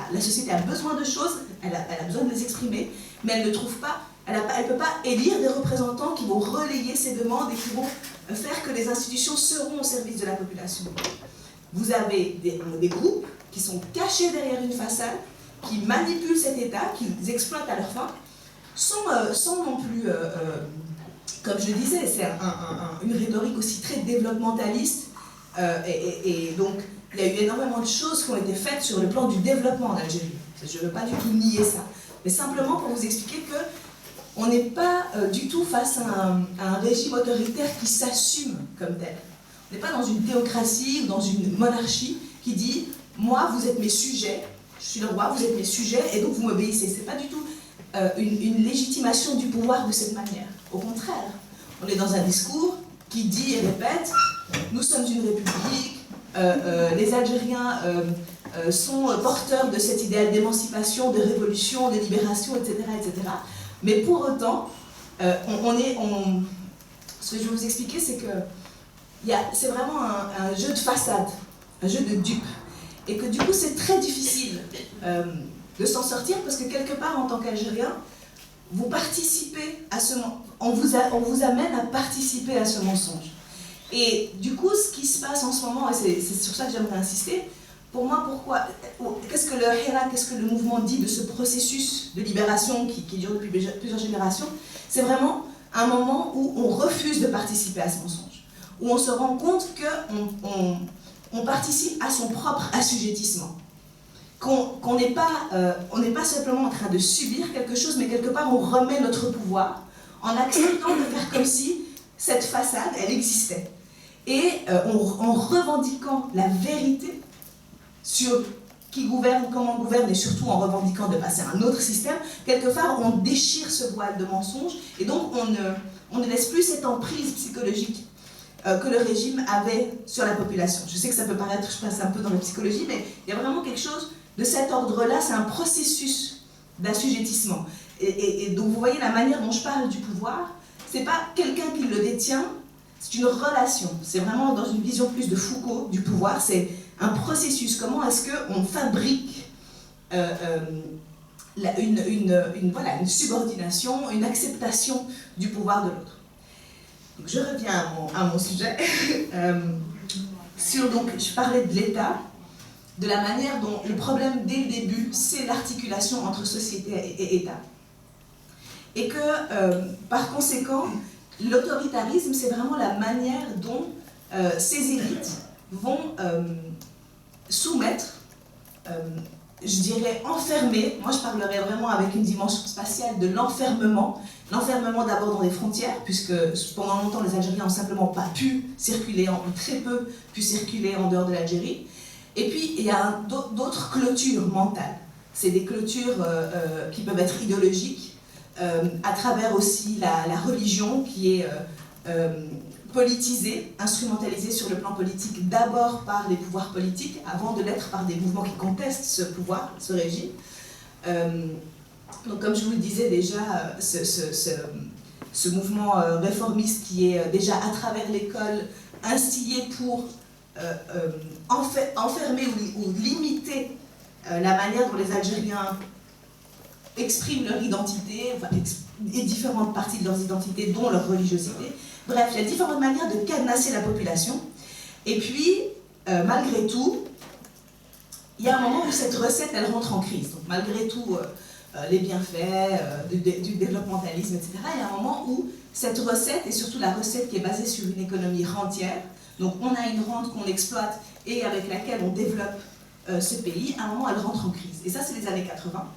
l'État. La société a besoin de choses, elle a besoin de les exprimer, mais elle ne trouve pas, elle ne peut pas élire des représentants qui vont relayer ces demandes et qui vont faire que les institutions seront au service de la population. Vous avez des groupes qui sont cachés derrière une façade, qui manipulent cet État, qui exploitent à leur fin, sans non plus, comme je disais, c'est une rhétorique aussi très développementaliste, et donc il y a eu énormément de choses qui ont été faites sur le plan du développement en Algérie. Je ne veux pas du tout nier ça, mais simplement pour vous expliquer qu'on n'est pas du tout face à un régime autoritaire qui s'assume comme tel. On n'est pas dans une théocratie ou dans une monarchie qui dit « moi, vous êtes mes sujets, je suis le roi, vous êtes mes sujets, et donc vous m'obéissez ». Ce n'est pas du tout une légitimation du pouvoir de cette manière. Au contraire, on est dans un discours qui dit et répète « nous sommes une république, les Algériens sont porteurs de cet idéal d'émancipation, de révolution, de libération, etc. etc. » Mais pour autant, ce que je vais vous expliquer, c'est que c'est vraiment un jeu de façade, un jeu de dupes. Et que du coup, c'est très difficile de s'en sortir parce que quelque part, en tant qu'Algérien, vous participez à on vous amène à participer à ce mensonge. Et du coup, ce qui se passe en ce moment, et c'est sur ça que j'aimerais insister, pour moi, qu'est-ce que le Hira, qu'est-ce que le mouvement dit de ce processus de libération qui dure depuis plusieurs générations? C'est vraiment un moment où on refuse de participer à ce mensonge, où on se rend compte qu'on participe à son propre assujettissement, qu'on n'est pas simplement en train de subir quelque chose, mais quelque part on remet notre pouvoir en acceptant de faire comme si cette façade, elle existait. Et en revendiquant la vérité sur qui gouverne, comment on gouverne, et surtout en revendiquant de passer à un autre système, quelque part on déchire ce voile de mensonge, et donc on ne laisse plus cette emprise psychologique que le régime avait sur la population. Je sais que ça peut paraître, je passe un peu dans la psychologie, mais il y a vraiment quelque chose de cet ordre-là, c'est un processus d'assujettissement. Et donc vous voyez la manière dont je parle du pouvoir, c'est pas quelqu'un qui le détient, c'est une relation. C'est vraiment dans une vision plus de Foucault du pouvoir, c'est un processus. Comment est-ce qu'on fabrique une subordination, une acceptation du pouvoir de l'autre. Donc je reviens à mon sujet. Donc, je parlais de l'État, de la manière dont le problème dès le début, c'est l'articulation entre société et État. Et que, par conséquent, l'autoritarisme, c'est vraiment la manière dont ces élites vont soumettre, je dirais enfermer, moi je parlerais vraiment avec une dimension spatiale de l'enfermement. L'enfermement d'abord dans les frontières, puisque pendant longtemps les Algériens n'ont simplement pas pu circuler, ont très peu pu circuler en dehors de l'Algérie. Et puis il y a d'autres clôtures mentales. C'est des clôtures qui peuvent être idéologiques, à travers aussi la religion qui est politisée, instrumentalisée sur le plan politique, d'abord par les pouvoirs politiques, avant de l'être par des mouvements qui contestent ce pouvoir, ce régime. Donc comme je vous le disais déjà, ce mouvement réformiste qui est déjà à travers l'école instillé pour enfermer ou limiter la manière dont les Algériens expriment leur identité, et différentes parties de leurs identités, dont leur religiosité. Bref, il y a différentes manières de cadenasser la population. Et puis, malgré tout, il y a un moment où cette recette, elle rentre en crise. Donc, malgré tout, les bienfaits du développementalisme, etc., il y a un moment où cette recette, et surtout la recette qui est basée sur une économie rentière, donc on a une rente qu'on exploite et avec laquelle on développe ce pays, à un moment, elle rentre en crise. Et ça, c'est les années 80.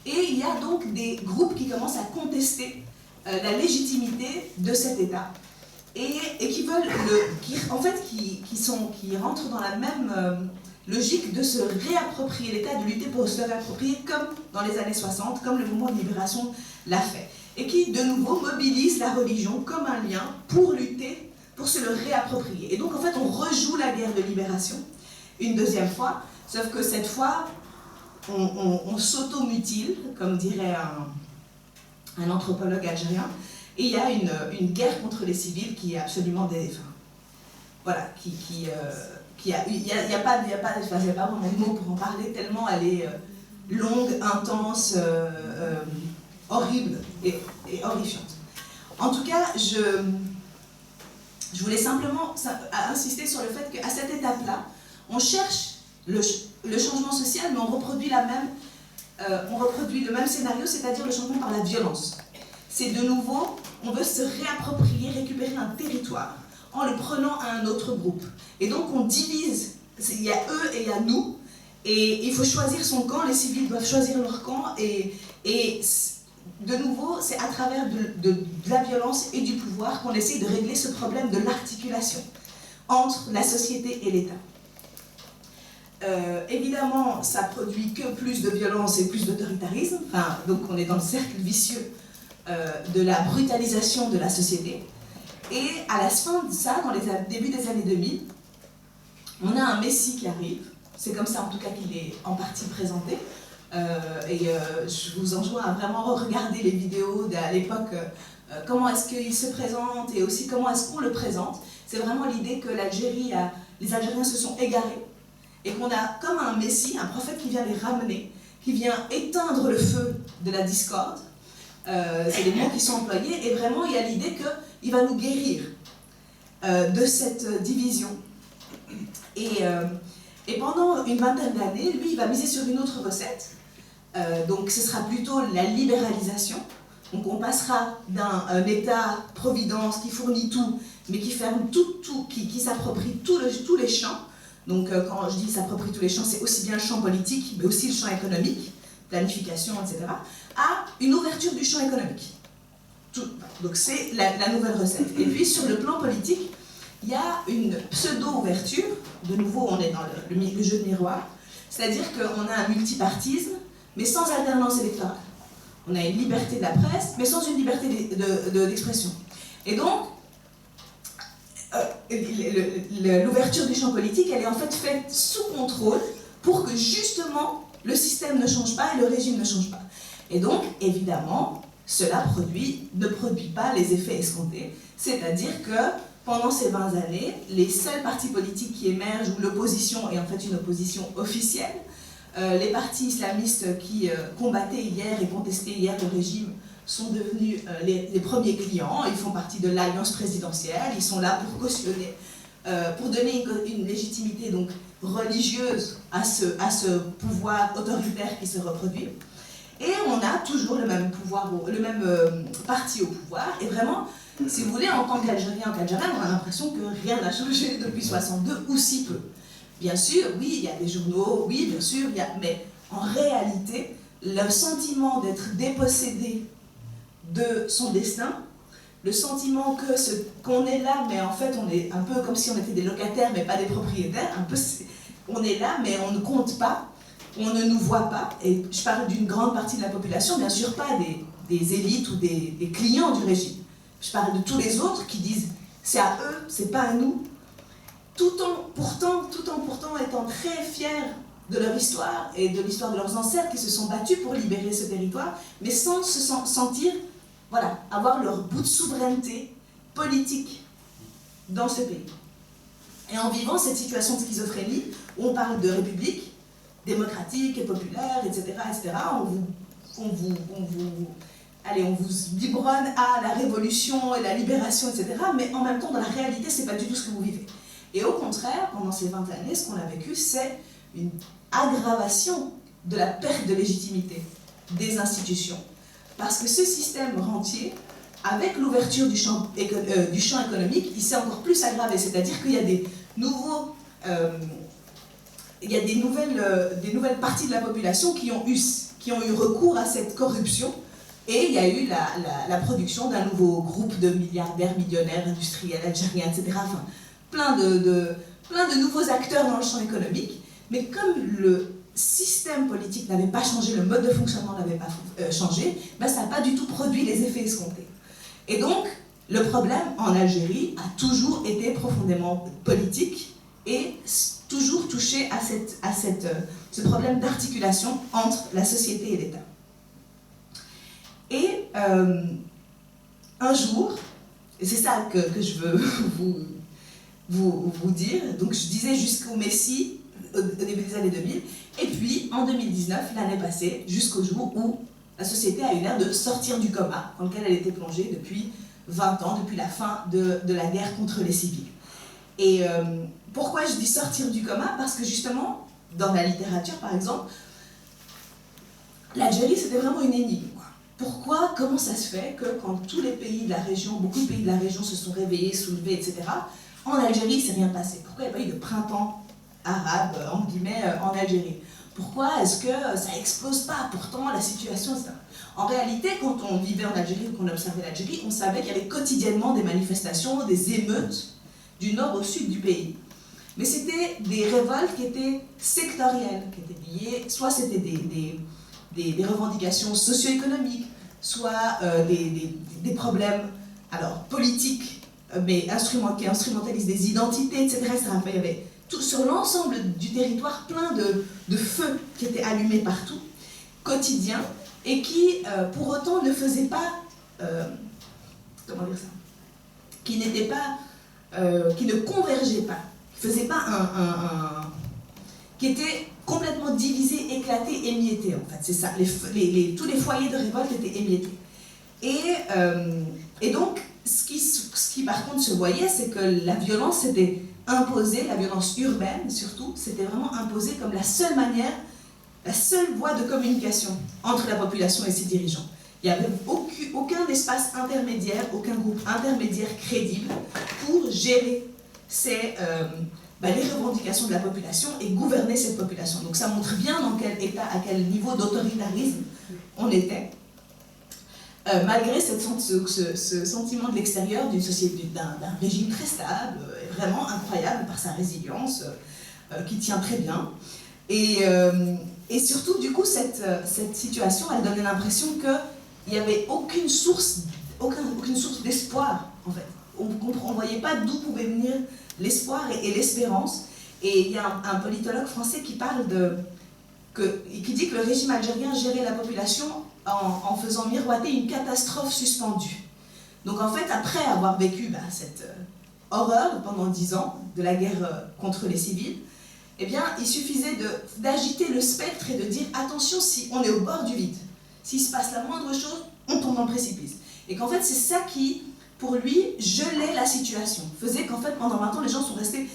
Et il y a donc des groupes qui commencent à contester la légitimité de cet État et qui veulent, qui rentrent dans la même logique de se réapproprier l'État, de lutter pour se réapproprier comme dans les années 60, comme le mouvement de libération l'a fait. Et qui, de nouveau, mobilisent la religion comme un lien pour lutter, pour se le réapproprier. Et donc, en fait, on rejoue la guerre de libération une deuxième fois, sauf que cette fois, on s'automutile, comme dirait un anthropologue algérien, et il y a une guerre contre les civils qui est absolument voilà, il n'y a pas vraiment de mots pour en parler, tellement elle est longue, intense, horrible et horrifiante. En tout cas, je voulais simplement insister sur le fait qu'à cette étape-là, on cherche le changement social, mais on reproduit le même scénario, c'est-à-dire le changement par la violence. C'est de nouveau, on veut se réapproprier, récupérer un territoire en le prenant à un autre groupe. Et donc on divise, il y a eux et il y a nous, et il faut choisir son camp, les civils doivent choisir leur camp, et de nouveau, c'est à travers de la violence et du pouvoir qu'on essaie de régler ce problème de l'articulation entre la société et l'État. Évidemment, ça produit que plus de violence et plus d'autoritarisme, enfin, donc on est dans le cercle vicieux de la brutalisation de la société. Et à la fin de ça, dans les débuts des années 2000, on a un Messie qui arrive, c'est comme ça en tout cas qu'il est en partie présenté, je vous enjoins à vraiment regarder les vidéos d'à l'époque, comment est-ce qu'il se présente et aussi comment est-ce qu'on le présente. C'est vraiment l'idée que les Algériens se sont égarés et qu'on a comme un Messie, un prophète qui vient les ramener, qui vient éteindre le feu de la discorde. C'est les mots qui sont employés, et vraiment il y a l'idée qu'il va nous guérir de cette division. Et pendant une vingtaine d'années, lui, il va miser sur une autre recette. Donc ce sera plutôt la libéralisation. Donc on passera d'un État-providence qui fournit tout, mais qui ferme tout, qui s'approprie tous les champs. Donc quand je dis s'approprie tous les champs, c'est aussi bien le champ politique, mais aussi le champ économique, planification, etc., à une ouverture du champ économique. Donc c'est la nouvelle recette. Et puis sur le plan politique, il y a une pseudo-ouverture. De nouveau, on est dans le jeu de miroir. C'est-à-dire qu'on a un multipartisme, mais sans alternance électorale. On a une liberté de la presse, mais sans une liberté d'expression. Et donc, l'ouverture du champ politique, elle est en fait faite sous contrôle pour que justement le système ne change pas et le régime ne change pas. Et donc, évidemment, cela ne produit pas les effets escomptés. C'est-à-dire que pendant ces 20 années, les seuls partis politiques qui émergent, où l'opposition est en fait une opposition officielle, les partis islamistes qui combattaient hier et contestaient hier le régime sont devenus les premiers clients. Ils font partie de l'alliance présidentielle, ils sont là pour cautionner, pour donner une légitimité donc religieuse à ce pouvoir autoritaire qui se reproduit. Et on a toujours le même parti au pouvoir, et vraiment, si vous voulez, en tant qu'Algérien, on a l'impression que rien n'a changé depuis 62, ou si peu. Bien sûr, oui, il y a des journaux, oui, bien sûr, mais en réalité, le sentiment d'être dépossédé de son destin, le sentiment qu'on est là, mais en fait, on est un peu comme si on était des locataires, mais pas des propriétaires, on est là, mais on ne compte pas, on ne nous voit pas, et je parle d'une grande partie de la population, bien sûr pas des élites ou des clients du régime. Je parle de tous les autres qui disent c'est à eux, c'est pas à nous, tout en pourtant étant très fiers de leur histoire et de l'histoire de leurs ancêtres qui se sont battus pour libérer ce territoire, mais sans se sentir, voilà, avoir leur bout de souveraineté politique dans ce pays. Et en vivant cette situation de schizophrénie, où on parle de république démocratique et populaire, etc., on vous biberonne à la révolution et la libération, etc., mais en même temps, dans la réalité, c'est pas du tout ce que vous vivez. Et au contraire, pendant ces 20 années, ce qu'on a vécu, c'est une aggravation de la perte de légitimité des institutions. Parce que ce système rentier, avec l'ouverture du champ économique, il s'est encore plus aggravé. C'est-à-dire qu'il y a des nouvelles parties de la population qui ont eu recours à cette corruption. Et il y a eu la production d'un nouveau groupe de milliardaires, millionnaires, industriels, algériens, etc. Enfin, plein de nouveaux acteurs dans le champ économique. Mais comme le système politique n'avait pas changé, le mode de fonctionnement n'avait pas changé, ben ça n'a pas du tout produit les effets escomptés. Et donc, le problème en Algérie a toujours été profondément politique et toujours touché à ce problème d'articulation entre la société et l'État. Et un jour, et c'est ça que je veux vous dire, donc je disais jusqu'au Messie, au début des années 2000. Et puis, en 2019, l'année passée, jusqu'au jour où la société a eu l'air de sortir du coma dans lequel elle était plongée depuis 20 ans, depuis la fin de la guerre contre les civils. Et pourquoi je dis sortir du coma? Parce que justement, dans la littérature par exemple, l'Algérie c'était vraiment une énigme. Pourquoi, comment ça se fait que quand tous les pays de la région, beaucoup de pays de la région se sont réveillés, soulevés, etc., en Algérie il ne s'est rien passé? Pourquoi il n'y a pas eu de printemps arabe, entre guillemets, en Algérie? Pourquoi est-ce que ça explose pas? Pourtant la situation, etc. En réalité, quand on vivait en Algérie ou qu'on observait l'Algérie, on savait qu'il y avait quotidiennement des manifestations, des émeutes, du nord au sud du pays. Mais c'était des révoltes qui étaient sectorielles, qui étaient liées, soit c'était des revendications socio-économiques, soit des problèmes alors, politiques, mais qui instrumentalisent des identités, etc. Il y avait tout, sur l'ensemble du territoire plein de feux qui étaient allumés partout, quotidiens, et qui, pour autant, ne faisaient pas... comment dire ça? Qui n'étaient pas... qui ne convergeaient pas, qui faisaient pas qui étaient complètement divisés, éclatés, émiettés en fait, c'est ça, tous les foyers de révolte étaient émiettés. Et donc, ce qui par contre se voyait, c'est que la violence s'était imposée, la violence urbaine surtout, c'était vraiment imposée comme la seule manière, la seule voie de communication entre la population et ses dirigeants. Il n'y avait aucun espace intermédiaire, aucun groupe intermédiaire crédible pour gérer les revendications de la population et gouverner cette population. Donc ça montre bien dans quel état, à quel niveau d'autoritarisme on était, malgré ce sentiment de l'extérieur d'une société, d'un régime très stable, vraiment incroyable par sa résilience, qui tient très bien. Et surtout, du coup, cette situation, elle donnait l'impression qu'il n'y avait aucune source d'espoir, en fait. On ne voyait pas d'où pouvait venir l'espoir et l'espérance. Et il y a un politologue français qui parle qui dit que le régime algérien gérait la population en faisant miroiter une catastrophe suspendue. Donc en fait, après avoir vécu cette horreur pendant 10 ans de la guerre contre les civils, eh bien, il suffisait d'agiter le spectre et de dire attention, si on est au bord du vide, s'il se passe la moindre chose, on tombe dans le précipice. Et qu'en fait, c'est ça qui, pour lui, gelait la situation. Faisait qu'en fait, pendant 20 ans, les gens sont restés...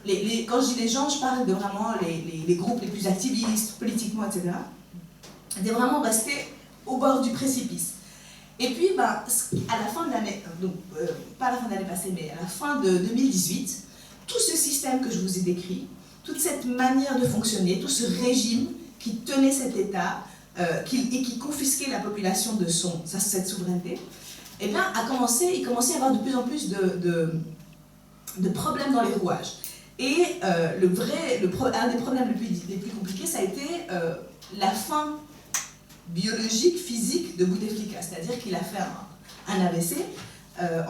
quand je dis les gens, je parle de vraiment les groupes les plus activistes, politiquement, etc. Étaient vraiment restés au bord du précipice. Et puis, à la fin de l'année, pas à la fin de l'année passée, mais à la fin de 2018, tout ce système que je vous ai décrit, toute cette manière de fonctionner, tout ce régime qui tenait cet État, et qui confisquait la population de cette souveraineté, eh bien, il commençait à avoir de plus en plus de problèmes dans les rouages. Et un des problèmes les plus compliqués, ça a été la fin biologique, physique de Bouteflika. C'est-à-dire qu'il a fait un AVC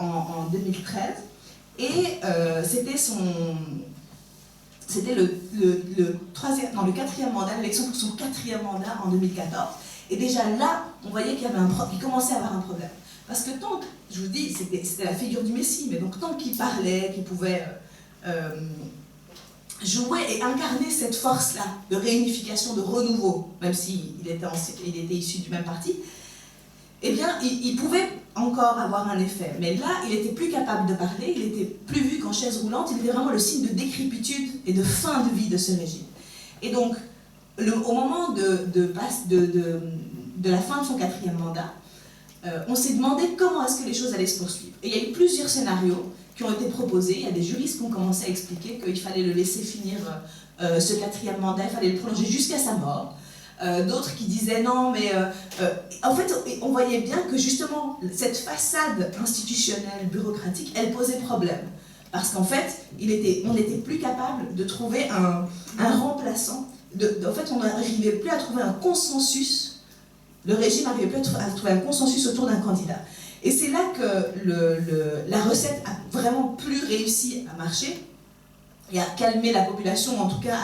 en 2013, et c'était le quatrième mandat, l'élection pour son quatrième mandat en 2014. Et déjà là, on voyait qu'il commençait à avoir un problème. Parce que tant, je vous dis, c'était la figure du Messie, mais donc tant qu'il parlait, qu'il pouvait jouer et incarner cette force-là de réunification, de renouveau, même s'il était issu du même parti, eh bien, il pouvait encore avoir un effet. Mais là, il n'était plus capable de parler, il n'était plus vu qu'en chaise roulante, il était vraiment le signe de décrépitude et de fin de vie de ce régime. Et donc, au moment de la fin de son quatrième mandat, on s'est demandé comment est-ce que les choses allaient se poursuivre. Et il y a eu plusieurs scénarios qui ont été proposés. Il y a des juristes qui ont commencé à expliquer qu'il fallait le laisser finir ce quatrième mandat, il fallait le prolonger jusqu'à sa mort. D'autres qui disaient non, mais en fait, on voyait bien que justement, cette façade institutionnelle, bureaucratique, elle posait problème. Parce qu'en fait, on n'était plus capable de trouver un remplaçant. En fait, on n'arrivait plus à trouver un consensus. Le régime n'arrivait plus à trouver un consensus autour d'un candidat. Et c'est là que la recette a vraiment plus réussi à marcher et à calmer la population, en tout cas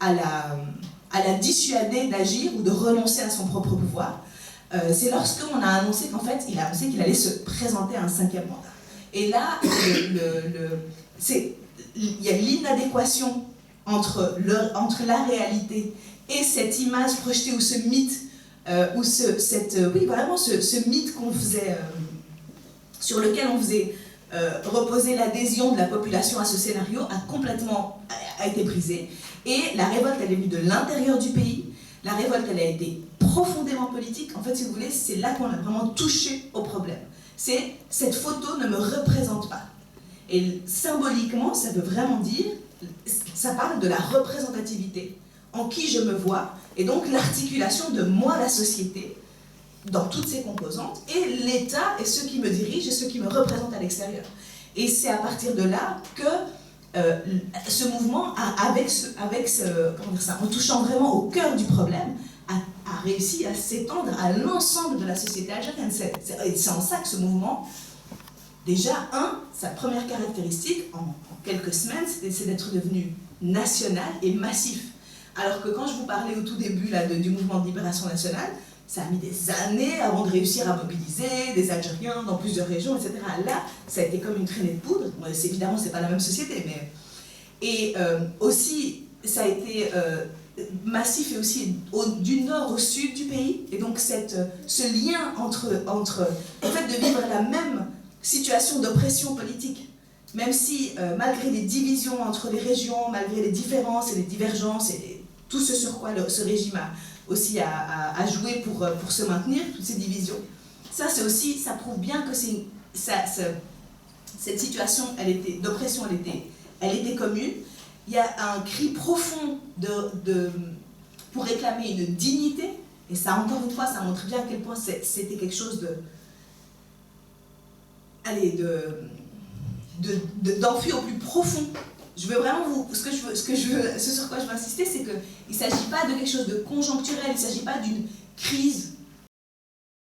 à la dissuader d'agir ou de renoncer à son propre pouvoir. C'est lorsqu'on a annoncé qu'en fait, il a annoncé qu'il allait se présenter à un 5e mandat. Et là, il y a l'inadéquation entre la réalité et cette image projetée ou ce mythe, oui, vraiment ce mythe qu'on faisait, sur lequel on faisait reposer l'adhésion de la population à ce scénario, a été brisé. Et la révolte, elle est venue de l'intérieur du pays. La révolte, elle a été profondément politique. En fait, si vous voulez, c'est là qu'on a vraiment touché au problème. C'est cette photo ne me représente pas. Et symboliquement, ça veut vraiment dire, ça parle de la représentativité, en qui je me vois, et donc l'articulation de moi, la société, dans toutes ses composantes, et l'État et ceux qui me dirigent et ceux qui me représentent à l'extérieur. Et c'est à partir de là que ce mouvement, en touchant vraiment au cœur du problème, a réussi à s'étendre à l'ensemble de la société algérienne. C'est en ça que ce mouvement, déjà, sa première caractéristique, en quelques semaines, c'est d'être devenu national et massif. Alors que quand je vous parlais au tout début là, du mouvement de libération nationale, ça a mis des années avant de réussir à mobiliser des Algériens dans plusieurs régions, etc. Là, ça a été comme une traînée de poudre. Bon, évidemment, ce n'est pas la même société, mais... Et aussi, ça a été massif et aussi du nord au sud du pays. Et donc, ce lien entre le fait de vivre la même situation d'oppression politique, même si, malgré les divisions entre les régions, malgré les différences et les divergences, et tout ce sur quoi ce régime aussi a joué pour se maintenir, toutes ces divisions, ça prouve bien que cette situation d'oppression, elle était commune. Il y a un cri profond pour réclamer une dignité, et ça, encore une fois, ça montre bien à quel point c'était quelque chose d'enfui au plus profond. Je veux vraiment ce sur quoi je veux insister, c'est qu'il ne s'agit pas de quelque chose de conjoncturel, il ne s'agit pas d'une crise